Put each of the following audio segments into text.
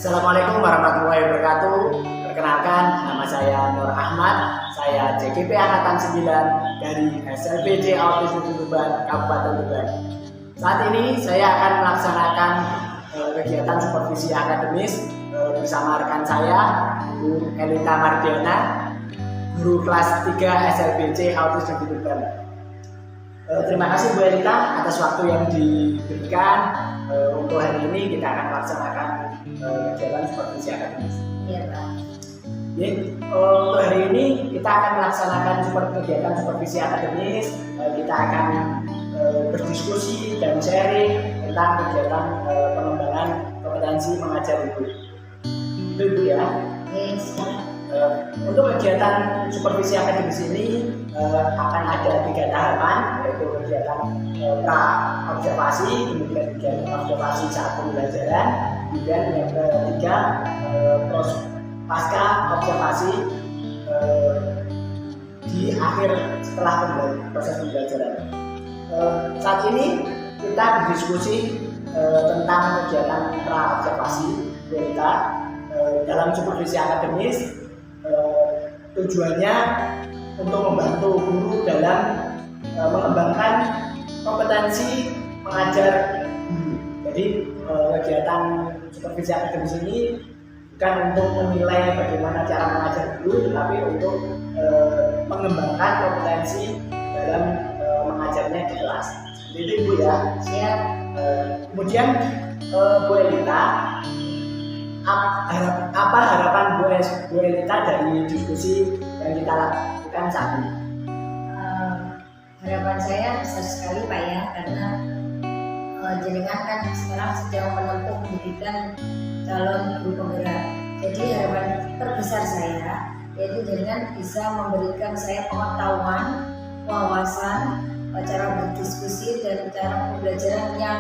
Assalamualaikum warahmatullahi wabarakatuh. Perkenalkan, nama saya Nur Ahmad. Saya JGP Angkatan 9 dari SLBJ Autisme Tuban, Kabupaten Tuban. Saat ini saya akan melaksanakan kegiatan supervisi akademis bersama rekan saya, Bu Elita Mardiana, guru kelas 3 SLBJ Autisme Tuban. Terima kasih Bu Elita atas waktu yang diberikan. Untuk hari ini kita akan melaksanakan kegiatan supervisi akademis. Iya, Pak. Untuk hari ini kita akan melaksanakan kegiatan supervisi akademis. Kita akan berdiskusi dan sharing tentang kegiatan pengembangan kompetensi mengajar ibu. Itu Ibu ya. Yes. Untuk kegiatan supervisi akademis ini akan ada 3 tahapan, yaitu kegiatan pra observasi, kemudian kegiatan observasi saat pembelajaran, kemudian yang ketiga pasca observasi di akhir setelah proses pembelajaran. Saat ini kita berdiskusi tentang kegiatan pra observasi kita dalam supervisi akademis. Tujuannya untuk membantu guru dalam mengembangkan kompetensi mengajar guru. Jadi kegiatan supervisi akademis ini bukan untuk menilai bagaimana cara mengajar guru, tapi untuk mengembangkan kompetensi dalam mengajarnya di kelas. Seperti itu Ibu ya. Siap. Kemudian Bu Elita, apa harapan Bu Elita dari diskusi yang kita lakukan saat ini? Harapan saya besar sekali Pak ya, karena jenengan kan sekarang sedang menempuh pendidikan calon guru penggerak. Jadi harapan terbesar saya yaitu jenengan bisa memberikan saya pengetahuan, wawasan, cara berdiskusi dan cara pembelajaran yang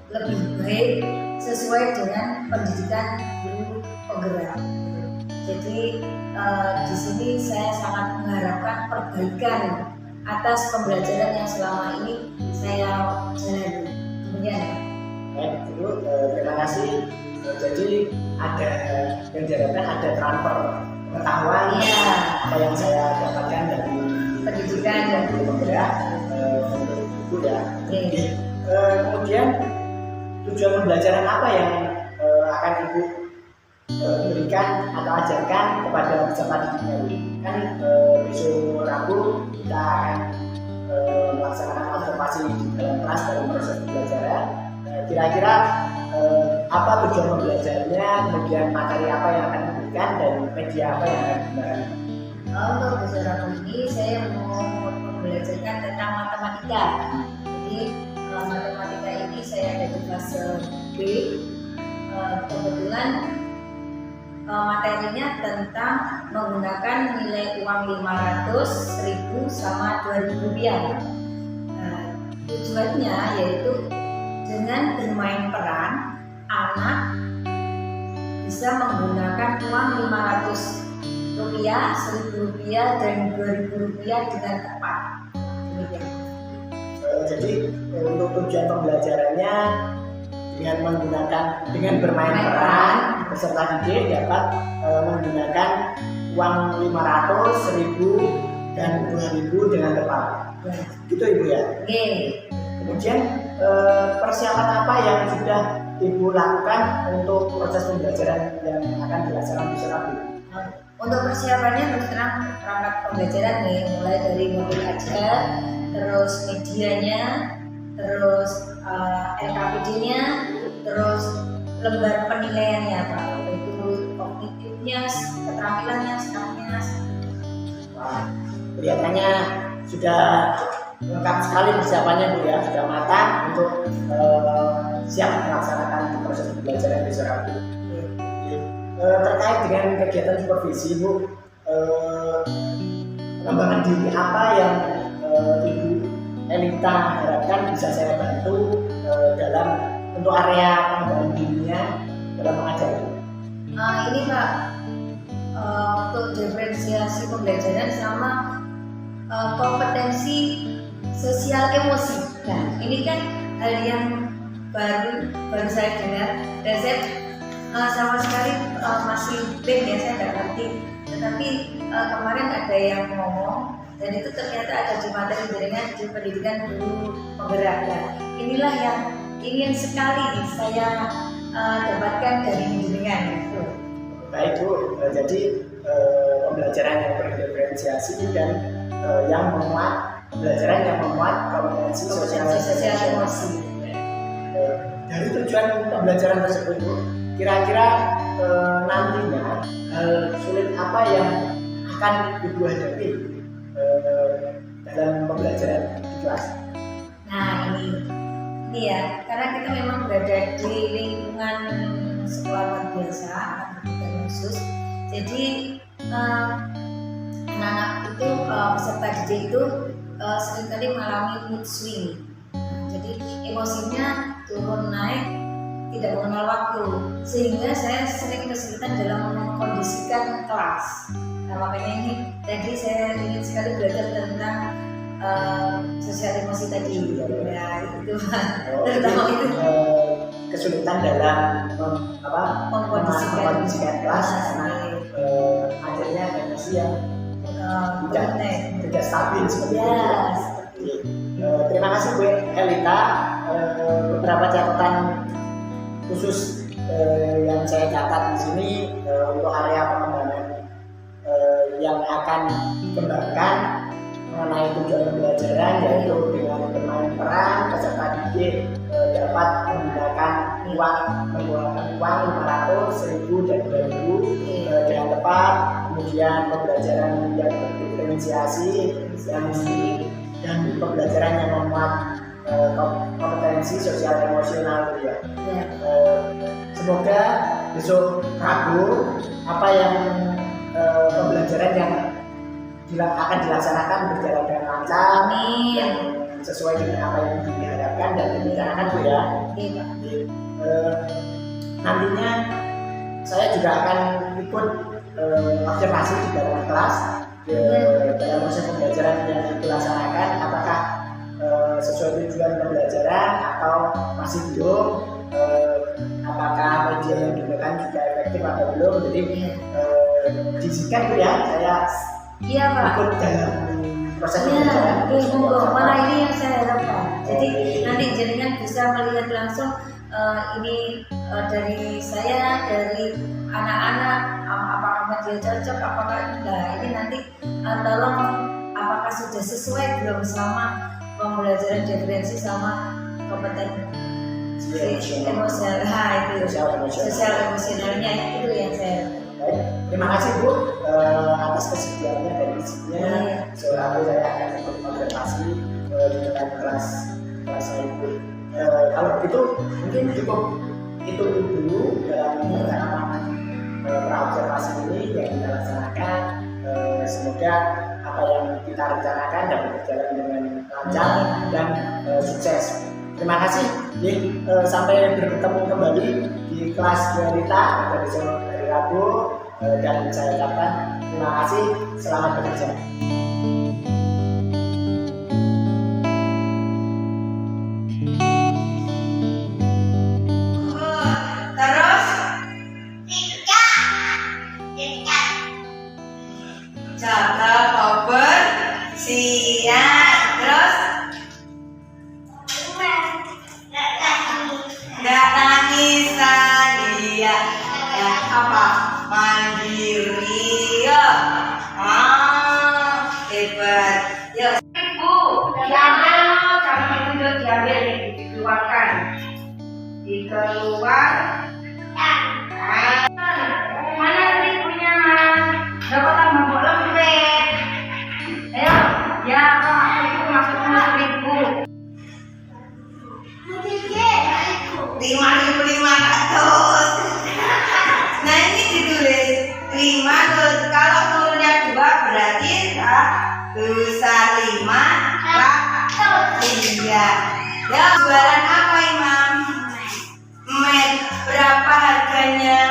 lebih baik sesuai dengan pendidikan guru penggerak. Jadi di sini saya sangat mengharapkan perbaikan atas pembelajaran yang selama ini saya jalani. Kemudian, baik Bu, terima kasih. Jadi ada yang diharapkan ada transfer pengetahuan apa yang saya dapatkan dari pendidikan dan guru penggerak untuk Ibu ya. Kemudian tujuan pembelajaran apa yang akan Ibu berikan atau ajarkan kepada peserta didiknya? Kan besok Rabu kita akan melaksanakan observasi di dalam kelas dalam proses pembelajaran. Kira-kira apa tujuan pembelajarannya, kemudian materi apa yang akan diberikan dan media apa yang akan digunakan? Untuk besok Rabu ini saya mau membelajarkan tentang matematika. Jadi matematika ini saya ada di kelas B. Kebetulan materinya tentang menggunakan nilai uang 500, 1000 sama 2000 rupiah. Tujuannya yaitu dengan bermain peran anak bisa menggunakan uang 500 rupiah, 1000 rupiah dan 2000 rupiah dengan tepat. Jadi untuk tujuan pembelajarannya dengan bermain peran, peserta didik dapat menggunakan uang 500, 1000 dan 2000 dengan tepat. Gitu Ibu ya. Kemudian persiapan apa yang sudah Ibu lakukan untuk proses pembelajaran yang akan dilaksanakan di sana? Untuk persiapannya terus terang perangkat pembelajaran nih, mulai dari mobil ajar, terus medianya, terus LKPD-nya, terus lembar penilaiannya Pak, itu kognitifnya, keterampilannya, skillnya, kelihatannya sudah lengkap sekali persiapannya Bu ya, sudah matang untuk siap melaksanakan proses pembelajaran besok Rabu. Terkait dengan kegiatan supervisi Bu, pengembangan diri apa yang Ibu Elita harapkan bisa saya bantu dalam untuk area pengembangan dirinya dalam mengajar Bu? Ini Pak, untuk diferensiasi pembelajaran sama kompetensi sosial emosi. Nah, ini kan hal yang baru saya dengar dan saya sama sekali masih blank ya, saya nggak ngerti. Tetapi kemarin ada yang ngomong dan itu ternyata ada di materi jaringan di pendidikan guru penggerak. Nah, inilah yang ingin sekali saya dapatkan dari jaringan itu. Baik Bu, jadi pembelajaran yang berdiferensiasi dan yang memuat pembelajaran yang memuat kompetensi sosial emosi. Dari tujuan pembelajaran tersebut Bu, kira-kira nantinya sulit apa yang akan Ibu hadapi dalam pembelajaran di kelas? Nah ini ya, karena kita memang berada di lingkungan sekolah luar biasa, anak berkebutuhan khusus. Jadi anak-anak itu peserta didik itu seringkali mengalami mood swing. Jadi emosinya turun naik, tidak mengenal waktu, sehingga saya sering kesulitan dalam mengkondisikan kelas. Nah makanya ini tadi saya ingin sekali belajar tentang sosial emosi tadi. Ya itu terutama itu kesulitan dalam mengkondisikan kelas karena akhirnya emosi yang tidak stabil seperti itu. Terima kasih Bu Elita. Beberapa catatan khusus yang saya catat di sini untuk area pengembangan yang akan dikembangkan mengenai tujuan pembelajaran, yaitu dengan bermain peran peserta didik dapat menggunakan uang 500, 1000 dan 2000 dengan tepat. Kemudian pembelajaran yang berdiferensiasi dan pembelajaran yang memuat kompetensi sosial emosional ya. Semoga besok Rabu apa yang pembelajaran yang akan dilaksanakan berjalan dengan lancar, sesuai dengan apa yang diharapkan dan direncanakan Bu ya. Nantinya saya juga akan ikut observasi di dalam kelas dalam proses pembelajaran yang dilaksanakan, apakah sesuai tujuan pembelajaran atau masih belum, apakah media yang digunakan juga efektif atau belum. Jadi diizinkan Bu ya, saya ikut dalam proses pembelajaran. Malah ini yang saya harapkan. Jadi nanti jaringan bisa melihat langsung ini dari saya, dari anak-anak, apakah dia cocok, apakah enggak. Ini nanti tolong apakah sudah sesuai belum sama pembelajaran diferensi sama kompetensi emosional sosial emosionalnya itu yang saya. Baik, terima kasih Bu atas kesediaannya dan izinnya. Sore saya akan ikut observasi di depan kelas saya Bu. Kalau begitu mungkin cukup itu dulu dalam perjalanan observasi ini yang kita laksanakan. Semoga apa yang kita rencanakan dapat berjalan dengan lancar dan sukses. Terima kasih. Sampai bertemu kembali di kelas Dualita dari hari Rabu dan saya ucapkan terima kasih. Selamat bekerja. Jaga koper siap terus nggak nangis dia ya apa mandiri ya hebat ya Ibu jangan itu diambil dikeluarkan dikeluar mana ibunya dapat tambah lembek ayo 5.500. Nah ini ditulis 5 tuh. Kalau turunnya 2 berarti 5 iya. Ya jualan apa Imam? Berapa harganya?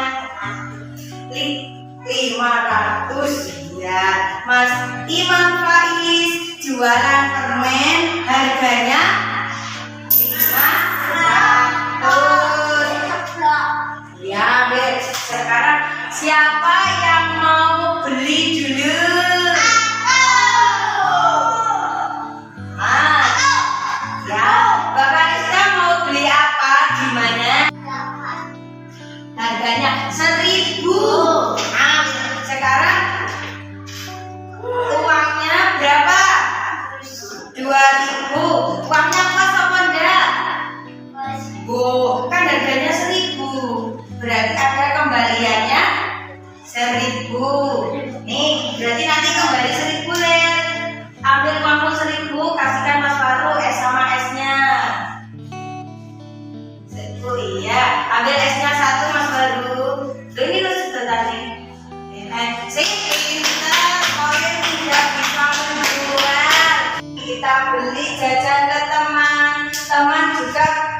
500 ya. Mas Imam Faiz jualan permen harganya 500. Ya, Beb. Sekarang siapa yang mau beli dulu? Ya, Bapak Rizka mau beli apa? Gimana? Harganya 1.000. Sekarang uangnya berapa? 2.000. Uangnya pas apa enggak? Kan harganya 1.000. Berarti ada kembaliannya 1.000. Nih, berarti nanti kembali 1.000 Len. Ambil uangmu 1.000, kasihkan Mas Faru es sama esnya. Iya, ambil esnya 1 Mas Faru. Ini lu sebentar nih. Kita koin tidak bisa menjual. Kita beli jajan ke teman, teman juga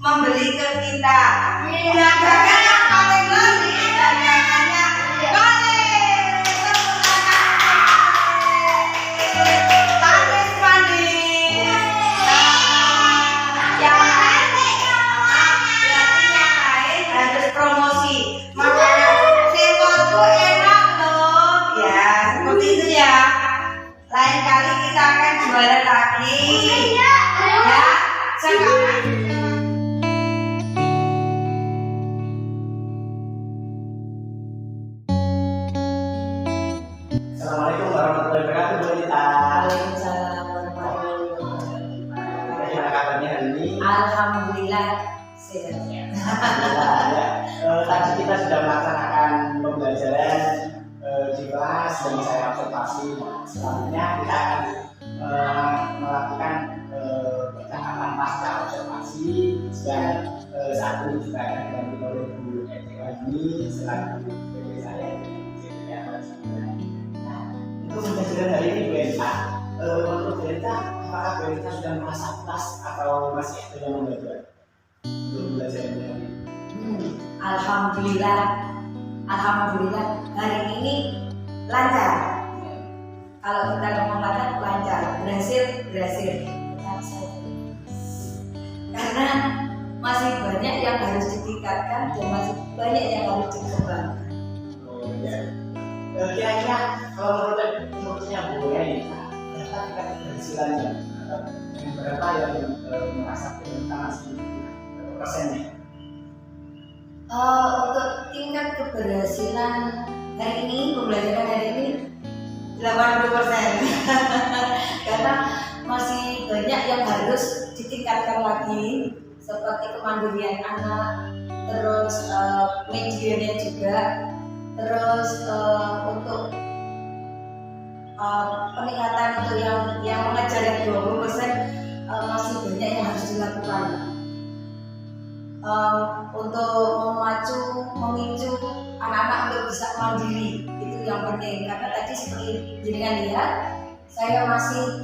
membeli ke kita. Dagangan yang paling laris, dagangannya manis. Yang lain harus promosi. Makanya Seko tuh enak loh. Ya, seperti itu ya. Lain kali kita akan jualan lagi. Ya, sekarang. Assalamualaikum warahmatullahi wabarakatuh, Bu Nita. Waalaikumsalam warahmatullahi wabarakatuh. Gimana kabarnya hari ini? Alhamdulillah sehat. Ya. Tadi kita sudah melaksanakan pembelajaran di kelas dan saya observasi. Selanjutnya kita akan melakukan percakapan pasca observasi dan saat ini juga akan dibantu oleh Bu Etika ini selaku PB saya. Nah, untuk pembelajaran hari ini Bu Etika, untuk Bu Etika, apakah Bu Etika sudah merasa puas atau masih sedang belajar untuk pembelajaran hari ini? Alhamdulillah, alhamdulillah hari ini lancar. Kalau kita ngomong lancar, berhasil. Karena masih banyak yang harus ditingkatkan dan masih banyak yang harus dikembangkan. Oh ya. Kira-kira kalau menurutnya Bu Nita, berapa tingkat keberhasilannya? Berapa yang merasa masih persennya? Untuk tingkat keberhasilan hari ini, pembelajaran hari ini 80%. Karena masih banyak yang harus ditingkatkan lagi, seperti kemandirian anak, terus medianya juga, terus untuk peningkatan untuk yang mengejar yang 20% masih banyak yang harus dilakukan. Untuk memicu anak-anak untuk bisa mandiri, itu yang penting. Karena tadi seperti jenengan lihat, saya masih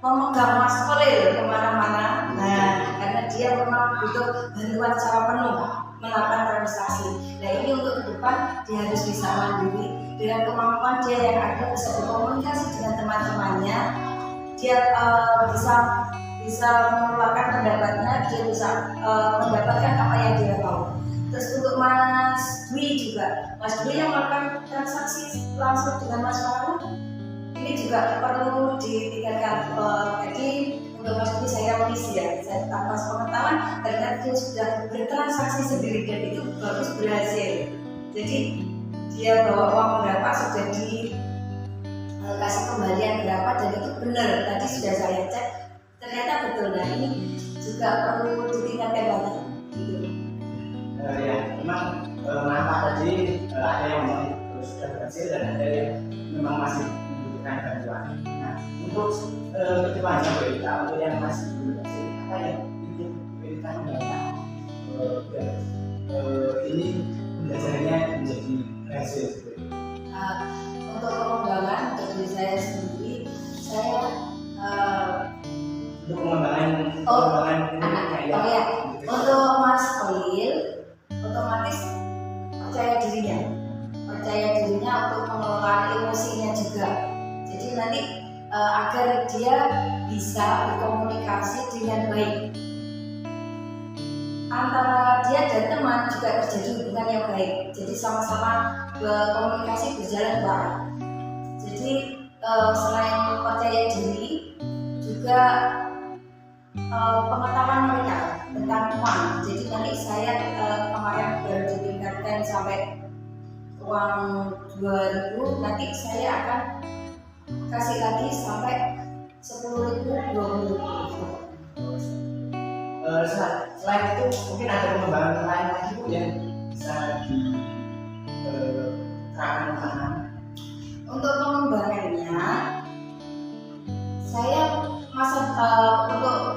memegang Mas Kolil kemana-mana. Nah, karena dia memang butuh bantuan secara penuh melakukan transaksi. Nah, ini untuk ke depan dia harus bisa mandiri dengan kemampuan dia yang ada, bisa berkomunikasi dengan teman-temannya, dia bisa mengeluarkan pendapatnya, dia bisa mendapatkan apa yang dia mau. Terus untuk Mas Dwi juga, Mas Dwi yang melakukan transaksi langsung dengan Mas Faru, ini juga perlu ditingkatkan. Jadi untuk Mas Dwi saya menisi ya, saya tanpa pengetahuan ternyata dia sudah bertransaksi sendiri dan itu bagus, berhasil. Jadi dia bawa uang berapa sudah dikasih kembalian berapa dan itu benar. Tadi sudah saya cek, ternyata betul. Nah ini juga perlu ditingkatkan lagi. Ya, memang nampak tadi ada yang memang sudah berhasil dan ada yang memang masih membutuhkan bantuan. Nah, untuk kedepannya berita untuk yang masih belum berhasil, apa yang ingin berita mendatang ini pembelajarannya menjadi berhasil. Untuk pengembangan untuk diri saya sendiri, saya Untuk pengembangan ya, untuk Mas Khalil otomatis percaya dirinya untuk mengelola emosinya juga. Jadi nanti agar dia bisa berkomunikasi dengan baik antara dia dan teman, juga terjadi hubungan yang baik. Jadi sama-sama komunikasi berjalan baik. Jadi selain percaya diri, juga pengetahuan mereka tentang uang. Jadi nanti saya kemarin baru ditingkatkan sampai uang 2.000, nanti saya akan kasih lagi sampai 10.000, 20.000. Selain itu mungkin ada pengembangan lain lagi Bu yang bisa diterangkan. Untuk pengembangannya, saya untuk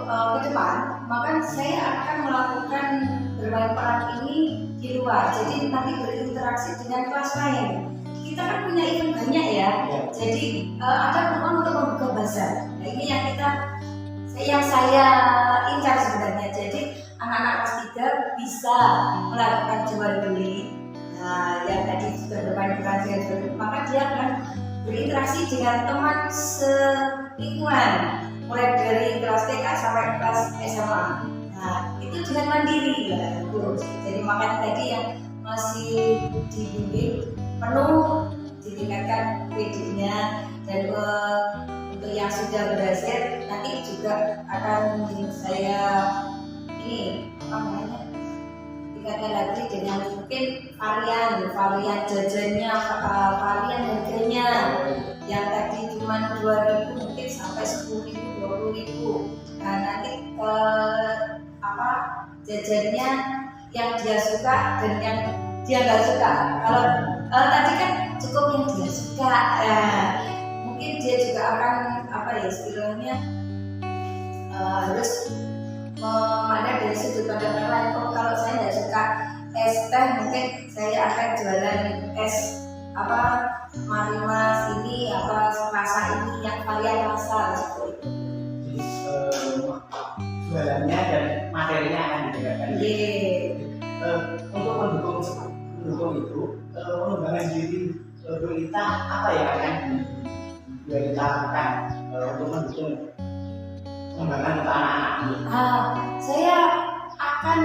ke depan, maka saya akan melakukan bermain peran ini di luar. Jadi nanti berinteraksi dengan kelas lain. Kita kan punya event banyak ya. Jadi ada peluang untuk membuka bazar. Nah, ini yang saya incar sebenarnya. Jadi anak-anak kelas 3 bisa melakukan jual beli. Nah, yang tadi sudah bermain peran dengan jual beli, maka dia akan berinteraksi dengan teman selingkungan, mulai dari kelas TK sampai kelas SMA. Nah, itu dengan mandiri ya, Bu. Jadi makanya tadi yang masih dibimbing penuh, ditingkatkan PD-nya, dan untuk yang sudah berhasil nanti juga akan saya tingkatkan lagi dengan mungkin varian jajannya, varian harganya. Yang tadi cuma 2.000 mungkin sampai 10.000, 20.000. Nah, nanti jajannya yang dia suka dan yang dia nggak suka. Kalau tadi kan cukup yang dia suka, mungkin dia juga akan istilahnya harus memandang dari sudut pandang yang lain. Kalau saya nggak suka es teh, mungkin saya akan jualan es Marimas ini rasa ini yang varian rasa seperti itu. Jadi jualannya dan materinya akan dibedakan. Untuk mendukung itu, pengembangan diri berita apa yang akan dilakukan untuk mendukung pengembangan untuk anak-anak ini? Saya akan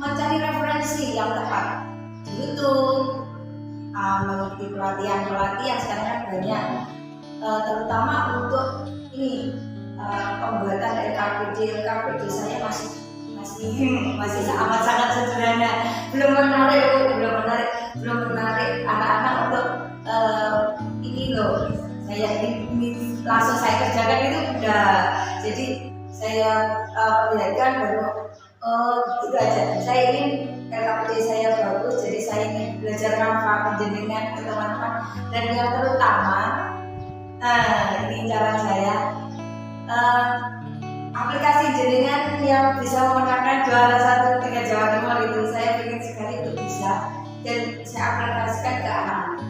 mencari referensi yang tepat di YouTube, mengikuti pelatihan sekarang kan banyak, terutama untuk ini pembuatan LKPD saya masih amat sangat sederhana, belum menarik anak-anak untuk ini loh. Ini langsung saya kerjakan itu udah. Jadi saya perlihatkan baru itu aja. Saya ingin LKPD saya bagus, jadi saya ingin belajar Canva penjenengan ke teman-teman, dan yang terutama ini cara saya aplikasi jenengan yang bisa memenangkan juara 1 tingkat Jawa Timur itu. Saya ingin sekali itu bisa, dan saya aplikasikan ke anak-anak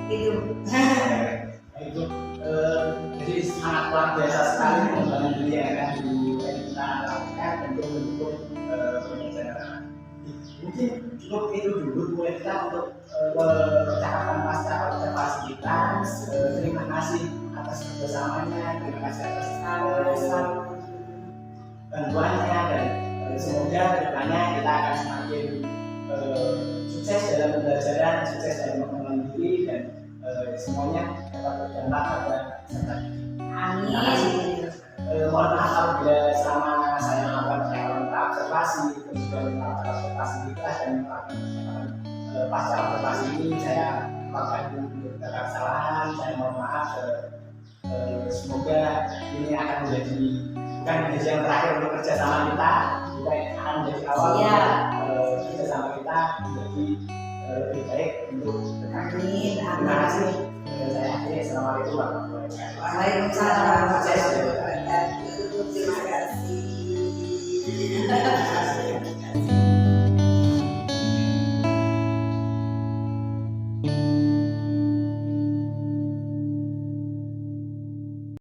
itu. Jadi sangat luar biasa sekali pengembangan diri yang akan kita lakukan untuk mendukung pembelajaran. Mungkin cukup itu dulu buat kita untuk percakapan pasca observasi kita. Terima kasih atas kerjasamanya, terima kasih atas bantuannya, dan semoga kedepannya kita akan semakin sukses dalam pembelajaran, sukses dalam pengembangan diri, dan semuanya dapat berdampak pada peserta. Amin. Mohon maaf apabila selama saya melakukan percakapan observasi, kemudian melakukan observasi di kelas dan melakukan percakapan pasca observasi ini saya melakukan beberapa kesalahan. Saya mohon maaf. Semoga ini akan menjadi bukan menjadi yang terakhir untuk kerjasama kita akan menjadi awal kerjasama kita menjadi lebih baik untuk Amin. terima kasih. Dan saya akhiri, assalamualaikum warahmatullahi wabarakatuh. Waalaikumsalam warahmatullahi wabarakatuh. Terima kasih.